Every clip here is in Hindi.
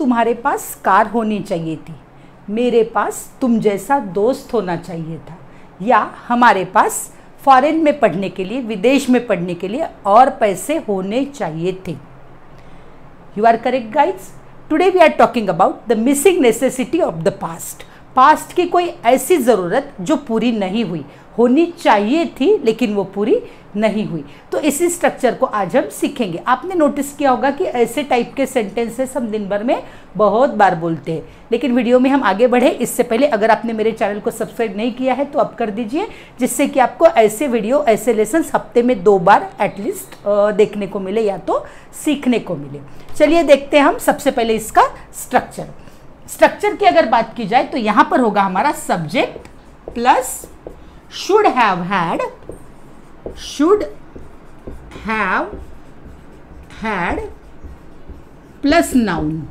तुम्हारे पास कार होनी चाहिए थी, मेरे पास तुम जैसा दोस्त होना चाहिए था, या हमारे पास फॉरेन में पढ़ने के लिए, विदेश में पढ़ने के लिए और पैसे होने चाहिए थे। You are correct guys. Today we are talking about the missing necessity of the past. Past की कोई ऐसी ज़रूरत जो पूरी नहीं हुई, होनी चाहिए थी लेकिन वो पूरी नहीं हुई। तो इसी स्ट्रक्चर को आज हम सीखेंगे। आपने नोटिस किया होगा कि ऐसे टाइप के सेंटेंसेस हम दिन भर में बहुत बार बोलते हैं, लेकिन वीडियो में हम आगे बढ़े इससे पहले अगर आपने मेरे चैनल को सब्सक्राइब नहीं किया है तो अब कर दीजिए, जिससे कि आपको ऐसे वीडियो, ऐसे लेसन्स हफ्ते में 2 बार एटलीस्ट देखने को मिले या तो सीखने को मिले। चलिए देखते हैं हम सबसे पहले इसका स्ट्रक्चर की अगर बात की जाए तो यहाँ पर होगा हमारा subject plus should have had plus noun.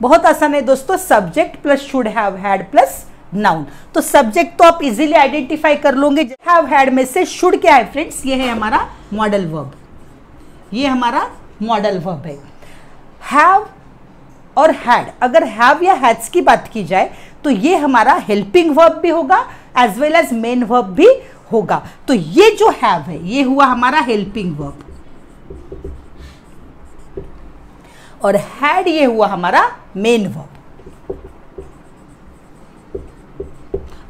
बहुत आसान है दोस्तों, subject plus should have had plus noun. तो सब्जेक्ट तो आप इजीली आइडेंटिफाई कर लोगे। हैव हैड में से शुड क्या है फ्रेंड्स? ये है हमारा मॉडल वर्ब, ये हमारा मॉडल वर्ब है। हैव और हैड, अगर हैव या हैड्स की बात की जाए तो ये हमारा हेल्पिंग वर्ब भी होगा as well as main verb भी होगा। तो ये जो हैव है ये हुआ हमारा हेल्पिंग वर्ब और हैड ये हुआ हमारा मेन वर्ब।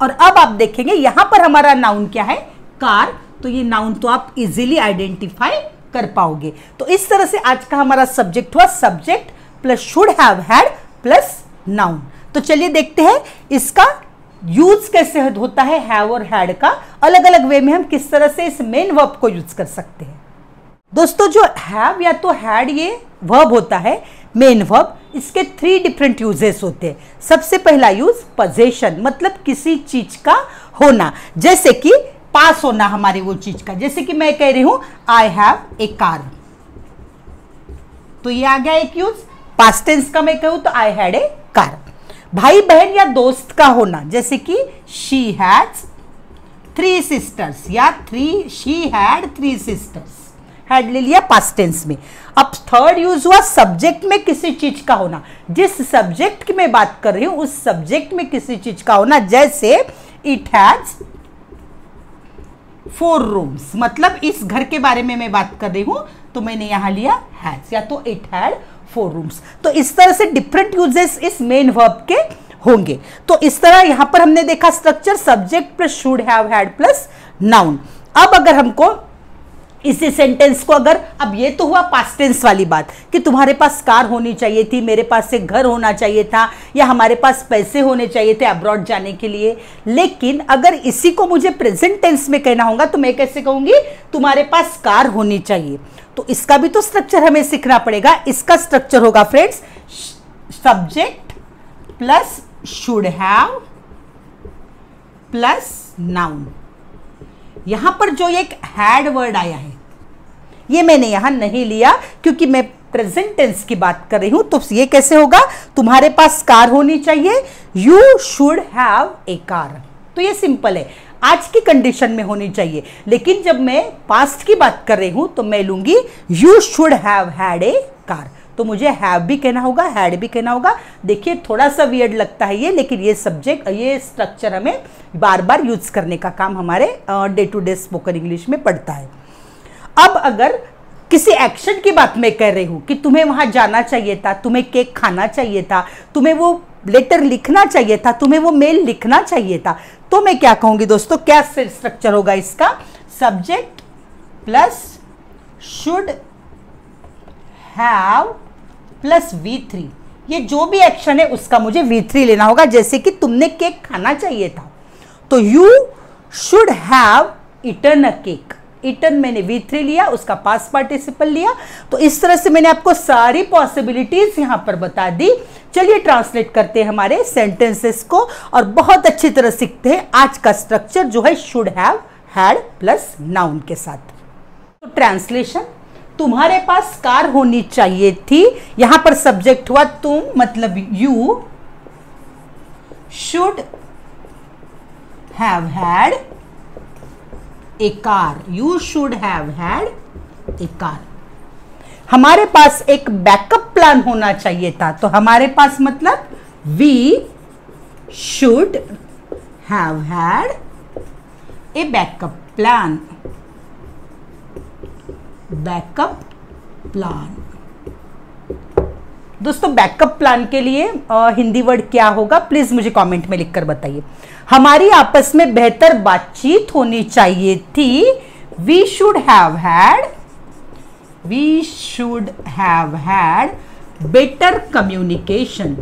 और अब आप देखेंगे यहां पर हमारा नाउन क्या है? कार। तो ये नाउन तो आप इजीली आइडेंटिफाई कर पाओगे। तो इस तरह से आज का हमारा सब्जेक्ट हुआ subject plus should have had plus noun. तो चलिए देखते हैं इसका यूज कैसे होता है। हैव और हैड का अलग अलग वे में हम किस तरह से इस मेन वर्ब को यूज कर सकते हैं। दोस्तों जो हैव या तो हैड ये वर्ब होता है मेन वर्ब, इसके 3 डिफरेंट यूजेस होते हैं। सबसे पहला यूज पोजेशन, मतलब किसी चीज का होना, जैसे कि पास होना हमारी वो चीज का। जैसे कि मैं कह रही हूं आई हैव ए कार, तो ये आ गया एक यूज। पास्ट टेंस का मैं कहूं तो आई हैड ए कार। भाई बहन या दोस्त का होना, जैसे कि शी हैज 3 सिस्टर्स या शी हैड 3 सिस्टर्स। हैड ले लिया पास्ट टेंस में। अब थर्ड यूज हुआ सब्जेक्ट में किसी चीज का होना। जिस सब्जेक्ट की मैं बात कर रही हूं उस सब्जेक्ट में किसी चीज का होना, जैसे इट हैज 4 रूम्स, मतलब इस घर के बारे में मैं बात कर रही हूं तो मैंने यहां लिया हैज, या तो इट हैड 4 रूम्स। तो इस तरह से डिफरेंट यूजेस इस मेन वर्ब के होंगे। तो इस तरह यहां पर हमने देखा structure subject plus should have had plus noun. अब अगर हमको इसी सेंटेंस को अगर, अब ये तो हुआ पास्ट टेंस वाली बात कि तुम्हारे पास कार होनी चाहिए थी, मेरे पास एक घर होना चाहिए था, या हमारे पास पैसे होने चाहिए थे अब्रॉड जाने के लिए। लेकिन अगर इसी को मुझे प्रेजेंट टेंस में कहना होगा तो मैं कैसे कहूंगी? तुम्हारे पास कार होनी चाहिए। तो इसका भी तो स्ट्रक्चर हमें सीखना पड़ेगा। इसका स्ट्रक्चर होगा friends subject plus should have plus noun. यहां पर जो एक हैड वर्ड आया है ये मैंने यहां नहीं लिया क्योंकि मैं प्रेजेंट टेंस की बात कर रही हूं। तो ये कैसे होगा? तुम्हारे पास कार होनी चाहिए, you should have a car. तो ये सिंपल है, आज की कंडीशन में होनी चाहिए। लेकिन जब मैं पास्ट की बात कर रही हूं तो मैं लूंगी you should have had A car. तो मुझे हैव भी कहना होगा, हैड भी कहना होगा। देखिए थोड़ा सा वियर्ड लगता है ये, लेकिन ये सब्जेक्ट, ये स्ट्रक्चर हमें बार बार यूज करने का काम हमारे day to day spoken English में पड़ता है। अब अगर किसी एक्शन की बात मैं कर रही हूं कि तुम्हें वहां जाना चाहिए था, तुम्हें केक खाना चाहिए था, तुम्हें वो लेटर लिखना चाहिए था, तुम्हें वो मेल लिखना चाहिए था, तो मैं क्या कहूंगी दोस्तों? क्या स्ट्रक्चर होगा इसका? Subject plus should have plus V3। ये जो भी एक्शन है उसका मुझे V3 लेना होगा। जैसे कि तुमने केक खाना चाहिए था तो you should have eaten a cake. Eaten मैंने V3 लिया, उसका पास्ट पार्टिसिपल लिया। तो इस तरह से मैंने आपको सारी पॉसिबिलिटीज यहां पर बता दी। चलिए ट्रांसलेट करते हैं हमारे सेंटेंसेस को और बहुत अच्छी तरह सीखते हैं आज का स्ट्रक्चर जो है should have had plus noun के साथ। तो ट्रांसलेशन, तुम्हारे पास कार होनी चाहिए थी, यहां पर सब्जेक्ट हुआ तुम, मतलब you should have had A car. You should have had A car. हमारे पास एक बैकअप प्लान होना चाहिए था। तो हमारे पास मतलब we should have had a backup plan. Backup plan दोस्तों, बैकअप प्लान के लिए हिंदी वर्ड क्या होगा प्लीज मुझे कमेंट में लिखकर बताइए। हमारी आपस में बेहतर बातचीत होनी चाहिए थी। We should have had better communication.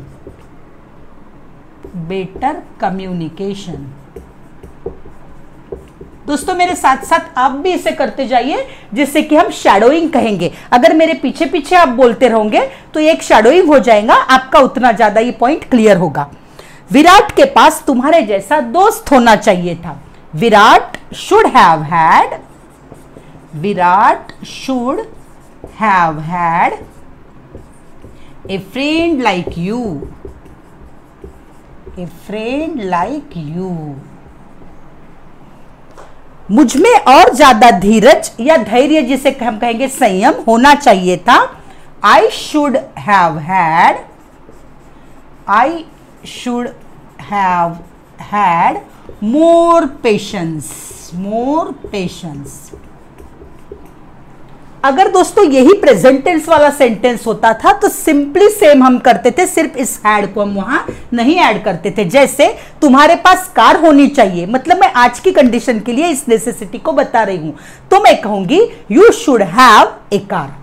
Better communication दोस्तों, मेरे साथ साथ आप भी इसे करते जाइए, जिससे कि हम शैडोइंग कहेंगे। अगर मेरे पीछे पीछे आप बोलते रहोगे तो एक शैडोइंग हो जाएगा, आपका उतना ज्यादा ये पॉइंट क्लियर होगा। विराट के पास तुम्हारे जैसा दोस्त होना चाहिए था। Virat should have had A friend like you. A friend like you. मुझमें और ज्यादा धीरज या धैर्य, जिसे हम कहेंगे संयम, होना चाहिए था। I should have had more patience. अगर दोस्तों यही प्रेजेंट टेंस वाला सेंटेंस होता था तो सिंपली सेम हम करते थे, सिर्फ इस हैड को हम वहां नहीं ऐड करते थे। जैसे तुम्हारे पास कार होनी चाहिए, मतलब मैं आज की कंडीशन के लिए इस नेसेसिटी को बता रही हूं, तो मैं कहूंगी you should have a car.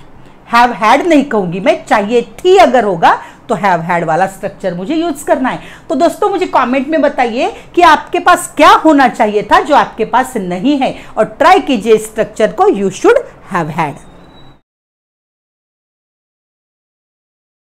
Have had नहीं कहूंगी मैं, चाहिए थी अगर होगा तो हैव हैड वाला स्ट्रक्चर मुझे यूज करना है। तो दोस्तों मुझे कमेंट में बताइए कि आपके पास क्या होना चाहिए था जो आपके पास नहीं है, और ट्राई कीजिए स्ट्रक्चर को यू शुड हैव हैड।